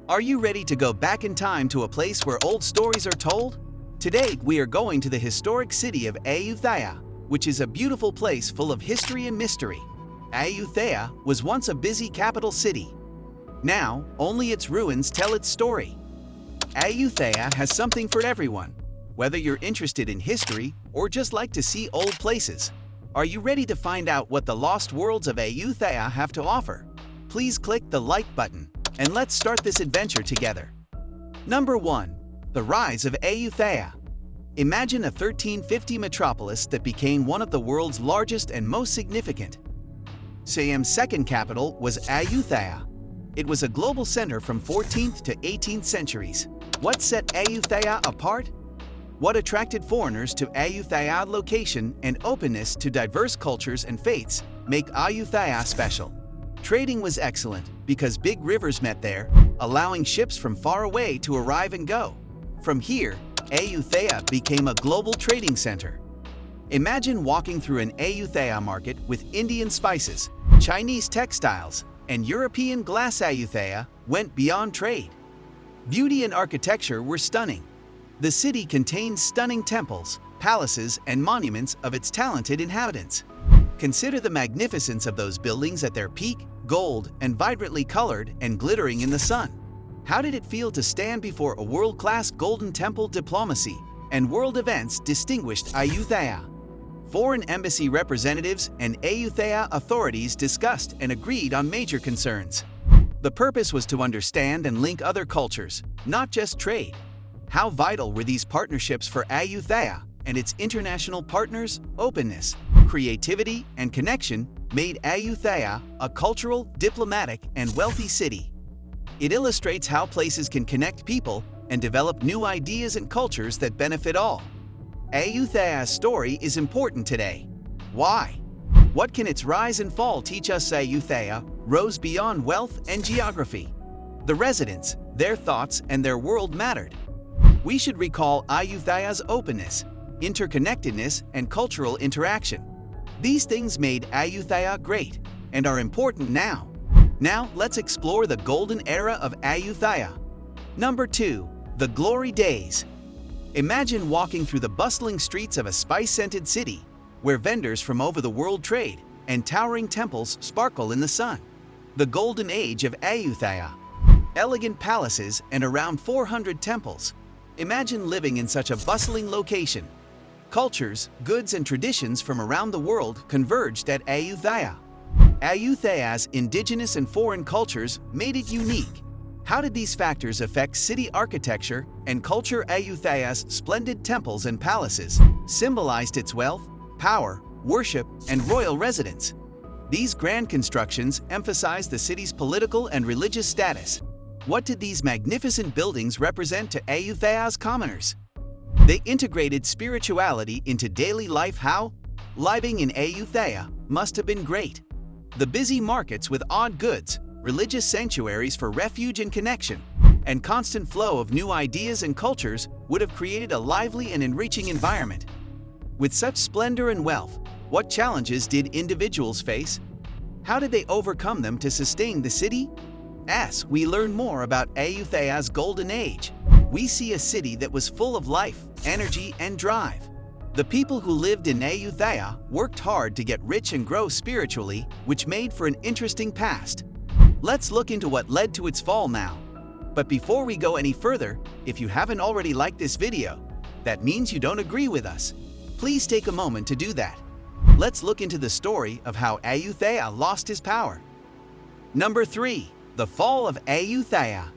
Are you ready to go back in time to a place where old stories are told? Today, we are going to the historic city of Ayutthaya, which is a beautiful place full of history and mystery. Ayutthaya was once a busy capital city. Now, only its ruins tell its story. Ayutthaya has something for everyone, whether you're interested in history or just like to see old places. Are you ready to find out what the lost worlds of Ayutthaya have to offer? Please click the like button, and let's start this adventure together. Number 1. The Rise of Ayutthaya. Imagine a 1350 metropolis that became one of the world's largest and most significant. Siam's second capital was Ayutthaya. It was a global center from 14th to 18th centuries. What set Ayutthaya apart? What attracted foreigners to Ayutthaya's location and openness to diverse cultures and faiths make Ayutthaya special? Trading was excellent because big rivers met there, allowing ships from far away to arrive and go. From here, Ayutthaya became a global trading center. Imagine walking through an Ayutthaya market with Indian spices, Chinese textiles, and European glass. Ayutthaya went beyond trade. Beauty and architecture were stunning. The city contained stunning temples, palaces, and monuments of its talented inhabitants. Consider the magnificence of those buildings at their peak, gold and vibrantly colored and glittering in the sun. How did it feel to stand before a world-class golden temple? Diplomacy and world events distinguished Ayutthaya. Foreign embassy representatives and Ayutthaya authorities discussed and agreed on major concerns. The purpose was to understand and link other cultures, not just trade. How vital were these partnerships for Ayutthaya and its international partners? Openness, creativity, and connection made Ayutthaya a cultural, diplomatic, and wealthy city. It illustrates how places can connect people and develop new ideas and cultures that benefit all. Ayutthaya's story is important today. Why? What can its rise and fall teach us? Ayutthaya rose beyond wealth and geography. The residents, their thoughts, and their world mattered. We should recall Ayutthaya's openness, interconnectedness, and cultural interaction. These things made Ayutthaya great and are important now. Now, let's explore the golden era of Ayutthaya. Number 2. The Glory Days. Imagine walking through the bustling streets of a spice-scented city, where vendors from over the world trade and towering temples sparkle in the sun. The Golden Age of Ayutthaya. Elegant palaces and around 400 temples. Imagine living in such a bustling location. Cultures, goods, and traditions from around the world converged at Ayutthaya. Ayutthaya's indigenous and foreign cultures made it unique. How did these factors affect city architecture and culture? Ayutthaya's splendid temples and palaces symbolized its wealth, power, worship, and royal residence. These grand constructions emphasized the city's political and religious status. What did these magnificent buildings represent to Ayutthaya's commoners? They integrated spirituality into daily life. How? Living in Ayutthaya must have been great. The busy markets with odd goods, religious sanctuaries for refuge and connection, and constant flow of new ideas and cultures would have created a lively and enriching environment. With such splendor and wealth, what challenges did individuals face? How did they overcome them to sustain the city? As we learn more about Ayutthaya's golden age, we see a city that was full of life, energy, and drive. The people who lived in Ayutthaya worked hard to get rich and grow spiritually, which made for an interesting past. Let's look into what led to its fall now. But before we go any further, if you haven't already liked this video, that means you don't agree with us. Please take a moment to do that. Let's look into the story of how Ayutthaya lost his power. Number 3. The Fall of Ayutthaya.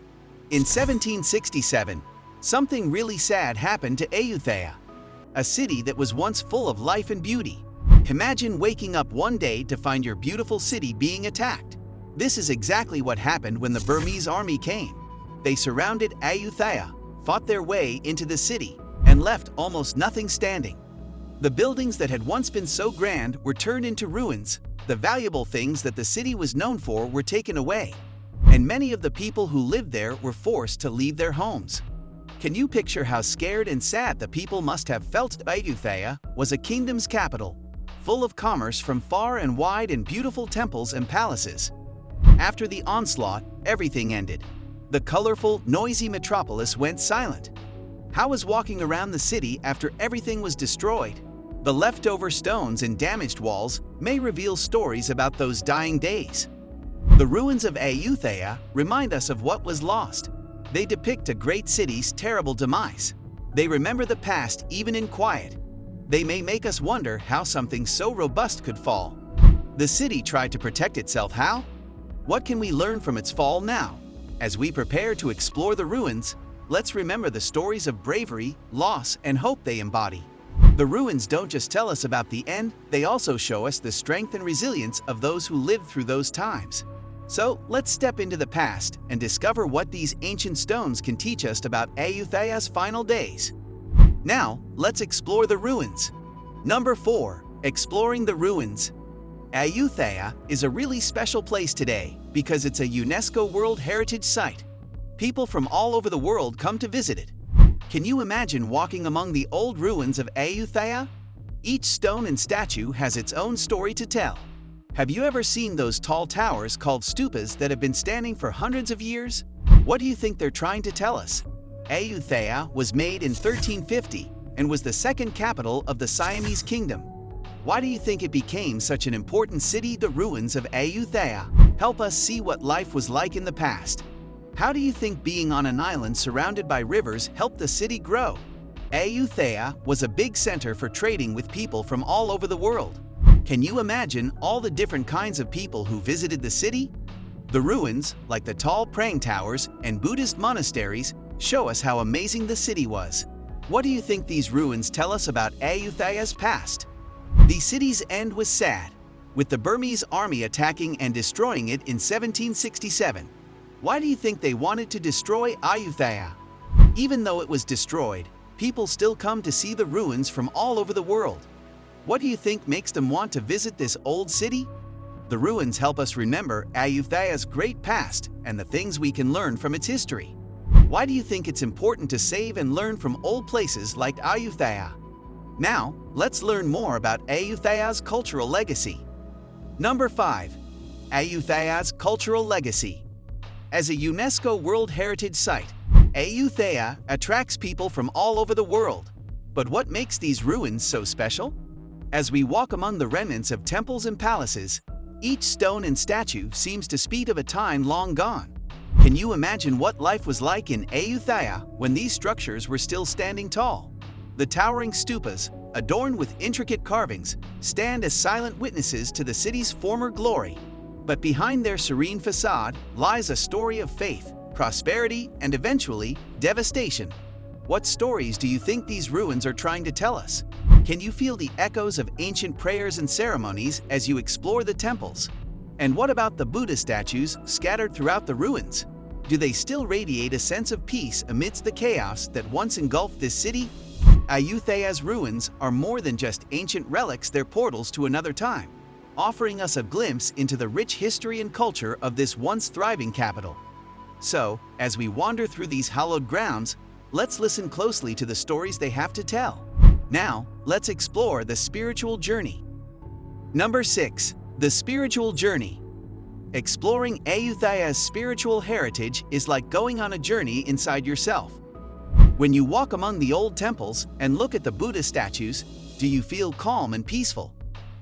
In 1767, something really sad happened to Ayutthaya, a city that was once full of life and beauty. Imagine waking up one day to find your beautiful city being attacked. This is exactly what happened when the Burmese army came. They surrounded Ayutthaya, fought their way into the city, and left almost nothing standing. The buildings that had once been so grand were turned into ruins. The valuable things that the city was known for were taken away, and many of the people who lived there were forced to leave their homes. Can you picture how scared and sad the people must have felt? Ayutthaya was a kingdom's capital, full of commerce from far and wide and beautiful temples and palaces. After the onslaught, everything ended. The colorful, noisy metropolis went silent. How was walking around the city after everything was destroyed? The leftover stones and damaged walls may reveal stories about those dying days. The ruins of Ayutthaya remind us of what was lost. They depict a great city's terrible demise. They remember the past even in quiet. They may make us wonder how something so robust could fall. The city tried to protect itself. How? What can we learn from its fall now? As we prepare to explore the ruins, let's remember the stories of bravery, loss, and hope they embody. The ruins don't just tell us about the end, they also show us the strength and resilience of those who lived through those times. So, let's step into the past and discover what these ancient stones can teach us about Ayutthaya's final days. Now, let's explore the ruins. Number 4. Exploring the ruins. Ayutthaya is a really special place today because it's a UNESCO World Heritage Site. People from all over the world come to visit it. Can you imagine walking among the old ruins of Ayutthaya? Each stone and statue has its own story to tell. Have you ever seen those tall towers called stupas that have been standing for hundreds of years? What do you think they're trying to tell us? Ayutthaya was made in 1350 and was the second capital of the Siamese Kingdom. Why do you think it became such an important city? The ruins of Ayutthaya help us see what life was like in the past. How do you think being on an island surrounded by rivers helped the city grow? Ayutthaya was a big center for trading with people from all over the world. Can you imagine all the different kinds of people who visited the city? The ruins, like the tall praying towers and Buddhist monasteries, show us how amazing the city was. What do you think these ruins tell us about Ayutthaya's past? The city's end was sad, with the Burmese army attacking and destroying it in 1767. Why do you think they wanted to destroy Ayutthaya? Even though it was destroyed, people still come to see the ruins from all over the world. What do you think makes them want to visit this old city? The ruins help us remember Ayutthaya's great past and the things we can learn from its history. Why do you think it's important to save and learn from old places like Ayutthaya? Now, let's learn more about Ayutthaya's cultural legacy. Number 5. Ayutthaya's cultural legacy. As a UNESCO World Heritage Site, Ayutthaya attracts people from all over the world. But what makes these ruins so special? As we walk among the remnants of temples and palaces, each stone and statue seems to speak of a time long gone. Can you imagine what life was like in Ayutthaya when these structures were still standing tall? The towering stupas, adorned with intricate carvings, stand as silent witnesses to the city's former glory. But behind their serene facade lies a story of faith, prosperity, and eventually, devastation. What stories do you think these ruins are trying to tell us? Can you feel the echoes of ancient prayers and ceremonies as you explore the temples? And what about the Buddha statues scattered throughout the ruins? Do they still radiate a sense of peace amidst the chaos that once engulfed this city? Ayutthaya's ruins are more than just ancient relics, they're portals to another time, offering us a glimpse into the rich history and culture of this once thriving capital. So, as we wander through these hallowed grounds, let's listen closely to the stories they have to tell. Now, let's explore the spiritual journey. Number 6. The spiritual journey. Exploring Ayutthaya's spiritual heritage is like going on a journey inside yourself. When you walk among the old temples and look at the Buddha statues, do you feel calm and peaceful?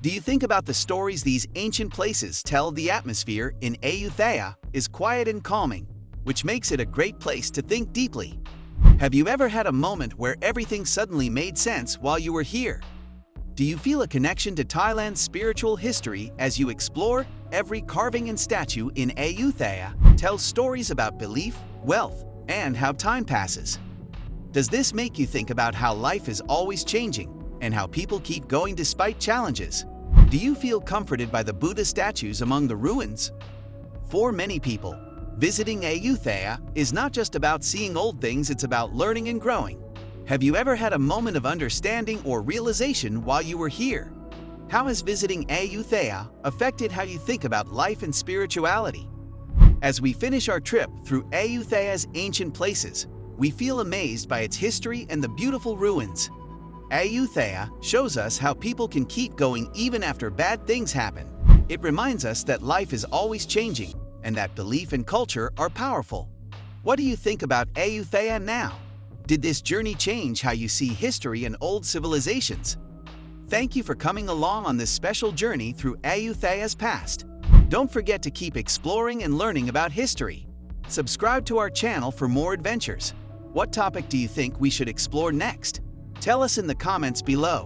Do you think about the stories these ancient places tell? The atmosphere in Ayutthaya is quiet and calming, which makes it a great place to think deeply. Have you ever had a moment where everything suddenly made sense while you were here? Do you feel a connection to Thailand's spiritual history as you explore? Every carving and statue in Ayutthaya tells stories about belief, wealth, and how time passes. Does this make you think about how life is always changing and how people keep going despite challenges? Do you feel comforted by the Buddha statues among the ruins? For many people, visiting Ayutthaya is not just about seeing old things, it's about learning and growing. Have you ever had a moment of understanding or realization while you were here? How has visiting Ayutthaya affected how you think about life and spirituality? As we finish our trip through Ayutthaya's ancient places, we feel amazed by its history and the beautiful ruins. Ayutthaya shows us how people can keep going even after bad things happen. It reminds us that life is always changing and that belief and culture are powerful. What do you think about Ayutthaya now? Did this journey change how you see history and old civilizations? Thank you for coming along on this special journey through Ayutthaya's past. Don't forget to keep exploring and learning about history. Subscribe to our channel for more adventures. What topic do you think we should explore next? Tell us in the comments below.